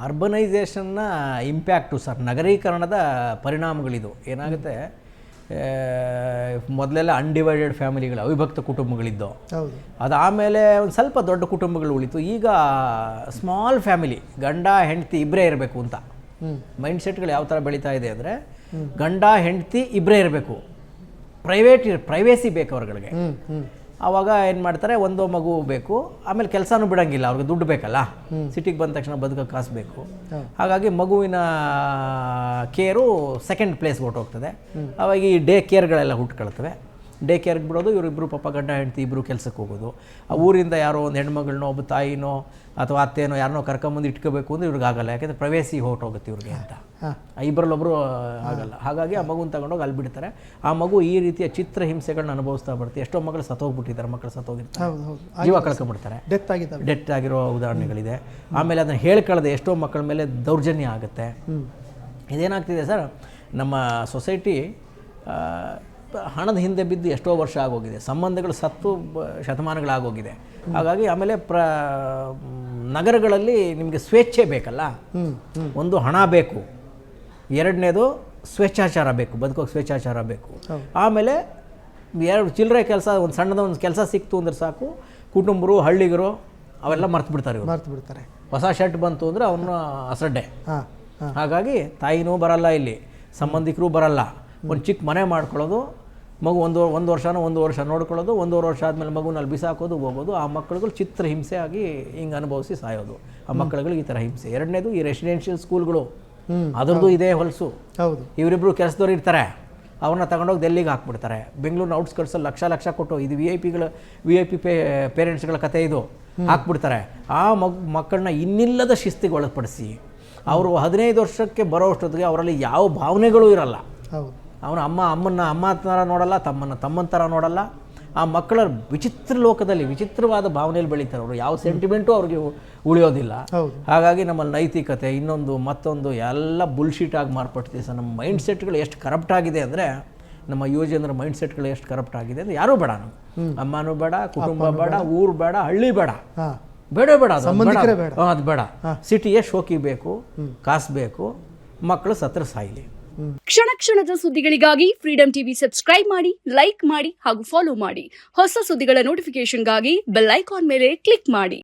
ಅರ್ಬನೈಸೇಷನ್ನ impact sir, ನಗರೀಕರಣದ ಪರಿಣಾಮಗಳಿದು. ಏನಾಗುತ್ತೆ, ಮೊದಲೆಲ್ಲ undivided ಫ್ಯಾಮಿಲಿಗಳು, ಅವಿಭಕ್ತ ಕುಟುಂಬಗಳಿದ್ದು. ಅದಾದಮೇಲೆ ಒಂದು ಸ್ವಲ್ಪ ದೊಡ್ಡ ಕುಟುಂಬಗಳು ಉಳಿತು. ಈಗ ಸ್ಮಾಲ್ ಫ್ಯಾಮಿಲಿ, ಗಂಡ ಹೆಂಡತಿ ಇಬ್ಬರೇ ಇರಬೇಕು ಅಂತ ಮೈಂಡ್ ಸೆಟ್ಗಳು ಯಾವ ಥರ ಬೆಳೀತಾ ಇದೆ ಅಂದರೆ, ಗಂಡ ಹೆಂಡತಿ ಇಬ್ಬರೇ ಇರಬೇಕು, ಪ್ರೈವೇಸಿ ಬೇಕು ಅವ್ರಗಳಿಗೆ. ಆವಾಗ ಏನು ಮಾಡ್ತಾರೆ, ಒಂದು ಮಗು ಬೇಕು, ಆಮೇಲೆ ಕೆಲಸನೂ ಬಿಡೋಂಗಿಲ್ಲ, ಅವ್ರಿಗೆ ದುಡ್ಡು ಬೇಕಲ್ಲ, ಸಿಟಿಗೆ ಬಂದ ತಕ್ಷಣ ಬದುಕೋಕ್ಕೆ ಕಾಸು ಬೇಕು. ಹಾಗಾಗಿ ಮಗುವಿನ ಕೇರು ಸೆಕೆಂಡ್ ಪ್ಲೇಸ್ಗೆ ಹೊರಟೋಗ್ತದೆ. ಆವಾಗ ಈ ಡೇ ಕೇರ್ಗಳೆಲ್ಲ ಹುಟ್ಕೊಳ್ತವೆ. ಡೇ ಕೇರ್ಗೆ ಬಿಡೋದು, ಇವರಿಬ್ಬರು ಪಾಪ ಗಂಡ ಹೆಂಡತಿ ಇಬ್ಬರು ಕೆಲಸಕ್ಕೆ ಹೋಗೋದು. ಆ ಊರಿಂದ ಯಾರೋ ಒಂದು ಹೆಣ್ಮಗಳನ್ನೋ ಒಬ್ಬ ತಾಯಿನೋ ಅಥವಾ ಅತ್ತೇನೋ ಯಾರನ್ನೋ ಕರ್ಕೊಂಬಂದು ಇಟ್ಕೋಬೇಕು ಅಂದರೆ ಇವ್ರಿಗೆ ಆಗಲ್ಲ, ಯಾಕೆಂದರೆ ಪ್ರವೇಸಿ ಹೊರಟೋಗುತ್ತೆ ಇವ್ರಿಗೆ ಅಂತ. ಇಬ್ಬರಲ್ಲೊಬ್ಬರು ಆಗಲ್ಲ. ಹಾಗಾಗಿ ಆ ಮಗುನ ತಗೊಂಡೋಗಿ ಅಲ್ಲಿ ಬಿಡ್ತಾರೆ. ಆ ಮಗು ಈ ರೀತಿಯ ಚಿತ್ರ ಹಿಂಸೆಗಳನ್ನ ಅನುಭವಿಸ್ತಾ ಬರ್ತೀವಿ. ಎಷ್ಟೋ ಮಗಳು ಸತ್ತೋಗ್ಬಿಟ್ಟಿದ್ದಾರೆ, ಮಕ್ಕಳು ಸತ್ತೋಗಿರ್ತಾರೆ, ಜೀವ ಕಳ್ಕೊಂಡ್ಬಿಡ್ತಾರೆ, ಡೆತ್ ಆಗಿರೋ ಉದಾಹರಣೆಗಳಿದೆ. ಆಮೇಲೆ ಅದನ್ನು ಹೇಳ್ಕೊಳ್ಳದೆ ಎಷ್ಟೋ ಮಕ್ಕಳ ಮೇಲೆ ದೌರ್ಜನ್ಯ ಆಗುತ್ತೆ. ಇದೇನಾಗ್ತಿದೆ ಸರ್, ನಮ್ಮ ಸೊಸೈಟಿ ಹಣದ ಹಿಂದೆ ಬಿದ್ದು ಎಷ್ಟೋ ವರ್ಷ ಆಗೋಗಿದೆ, ಸಂಬಂಧಗಳು ಸತ್ತು ಶತಮಾನಗಳಾಗೋಗಿದೆ. ಹಾಗಾಗಿ ಆಮೇಲೆ ನಗರಗಳಲ್ಲಿ ನಿಮಗೆ ಸ್ವೇಚ್ಛೆ ಬೇಕಲ್ಲ, ಒಂದು ಹಣ ಬೇಕು, ಎರಡನೇದು ಸ್ವೇಚ್ಛಾಚಾರ ಬೇಕು, ಬದುಕೋಕೆ ಸ್ವೇಚ್ಛಾಚಾರ ಬೇಕು. ಆಮೇಲೆ ಎರಡು ಚಿಲ್ಲರೆ ಕೆಲಸ, ಒಂದು ಸಣ್ಣದ ಒಂದು ಕೆಲಸ ಸಿಕ್ತು ಅಂದ್ರೆ ಸಾಕು, ಕುಟುಂಬರು ಹಳ್ಳಿಗರು ಅವೆಲ್ಲ ಮರ್ತು ಬಿಡ್ತಾರೆ. ಹೊಸ ಶರ್ಟ್ ಬಂತು ಅಂದರೆ ಅವನ್ನ ಅಸಡ್ಡೆ. ಹಾಗಾಗಿ ತಾಯಿನೂ ಬರಲ್ಲ, ಇಲ್ಲಿ ಸಂಬಂಧಿಕರು ಬರಲ್ಲ. ಒಂದು ಚಿಕ್ಕ ಮನೆ ಮಾಡ್ಕೊಳ್ಳೋದು, ಮಗು ಒಂದು ವರ್ಷ ನೋಡ್ಕೊಳ್ಳೋದು, 1.5 ವರ್ಷ ಆದಮೇಲೆ ಮಗುನ ಅಲ್ಲಿ ಬಿಸಾಕೋದು, ಹೋಗೋದು. ಆ ಮಕ್ಕಳುಗಳು ಚಿತ್ರ ಹಿಂಸೆ ಆಗಿ ಹಿಂಗೆ ಅನುಭವಿಸಿ ಸಾಯೋದು. ಆ ಮಕ್ಕಳುಗಳಿಗೆ ಈ ಥರ ಹಿಂಸೆ. ಎರಡನೇದು ಈ ರೆಸಿಡೆನ್ಷಿಯಲ್ ಸ್ಕೂಲ್ಗಳು, ಅದರದ್ದು ಇದೇ ಹೊಲಸು. ಇವರಿಬ್ಬರು ಕೆಲಸದವ್ರು ಇರ್ತಾರೆ, ಅವ್ರನ್ನ ತಗೊಂಡೋಗಿ ಡೆಲ್ಲಿಗೆ ಹಾಕ್ಬಿಡ್ತಾರೆ. ಬೆಂಗಳೂರಿನ ಔಟ್ಸ್ಕರ್ಟ್ಸಲ್ಲಿ ಲಕ್ಷ ಕೊಟ್ಟು, ಇದು ವಿ ಐ ಪಿ ಪೇರೆಂಟ್ಸ್ಗಳ ಕತೆ, ಇದು ಹಾಕ್ಬಿಡ್ತಾರೆ. ಆ ಮಕ್ಕಳನ್ನ ಇನ್ನಿಲ್ಲದ ಶಿಸ್ತಿಗೆ ಒಳಪಡಿಸಿ, ಅವರು 15 ವರ್ಷಕ್ಕೆ ಬರೋಷ್ಟೊತ್ತಿಗೆ ಅವರಲ್ಲಿ ಯಾವ ಭಾವನೆಗಳೂ ಇರಲ್ಲ. ಅವನು ಅಮ್ಮ ಥರ ನೋಡಲ್ಲ, ತಮ್ಮನ ಥರ ನೋಡಲ್ಲ. ಆ ಮಕ್ಕಳ ವಿಚಿತ್ರ ಲೋಕದಲ್ಲಿ ವಿಚಿತ್ರವಾದ ಭಾವನೆಯಲ್ಲಿ ಬೆಳೀತಾರೆ. ಅವರು ಯಾವ ಸೆಂಟಿಮೆಂಟು ಅವ್ರಿಗೆ ಉಳಿಯೋದಿಲ್ಲ. ಹಾಗಾಗಿ ನಮ್ಮಲ್ಲಿ ನೈತಿಕತೆ ಮತ್ತೊಂದು ಎಲ್ಲ ಬುಲ್ಶೀಟ್ ಆಗಿ ಮಾರ್ಪಡ್ತೀವಿ ಸರ್. ನಮ್ಮ ಮೈಂಡ್ ಸೆಟ್ಗಳು ಎಷ್ಟು ಕರಪ್ಟ್ ಆಗಿದೆ ಅಂದರೆ, ನಮ್ಮ ಯುವಜನರ ಮೈಂಡ್ ಸೆಟ್ಗಳು ಎಷ್ಟು ಕರಪ್ಟ್ ಆಗಿದೆ ಅಂದರೆ, ಯಾರೂ ಬೇಡ, ನಮ್ಮ ಅಮ್ಮನೂ ಬೇಡ, ಕುಟುಂಬ ಬೇಡ, ಊರು ಬೇಡ, ಹಳ್ಳಿ ಬೇಡ, ಅದು ಬೇಡ. ಸಿಟಿಯೇ ಶೋಕಿ ಬೇಕು, ಕಾಸು ಬೇಕು, ಮಕ್ಕಳು ಸತ್ರ ಸಾಯಿಲಿ. ಕ್ಷಣ ಕ್ಷಣದ ಸುದ್ದಿಗಳಿಗಾಗಿ ಫ್ರೀಡಂ ಟಿವಿ ಸಬ್ಸ್ಕ್ರೈಬ್ ಮಾಡಿ, ಲೈಕ್ ಮಾಡಿ ಹಾಗೂ ಫಾಲೋ ಮಾಡಿ. ಹೊಸ ಸುದ್ದಿಗಳ ನೋಟಿಫಿಕೇಶನ್ಗಾಗಿ ಬೆಲ್ ಐಕಾನ್ ಮೇಲೆ ಕ್ಲಿಕ್ ಮಾಡಿ.